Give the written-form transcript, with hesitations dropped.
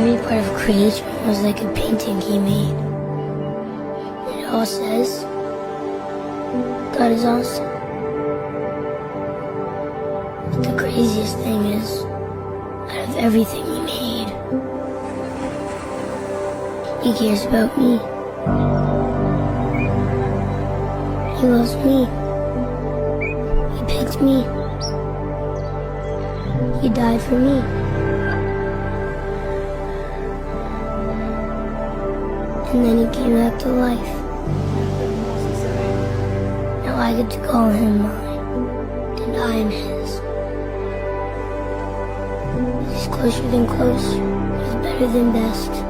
Every part of creation was like a painting he made. And it all says, God is awesome. But the craziest thing is, out of everything he made, he cares about me. He loves me. He picked me. He died for me. And then he came back to life. Now I get to call him mine, and I am his. He's closer than close. He's better than best.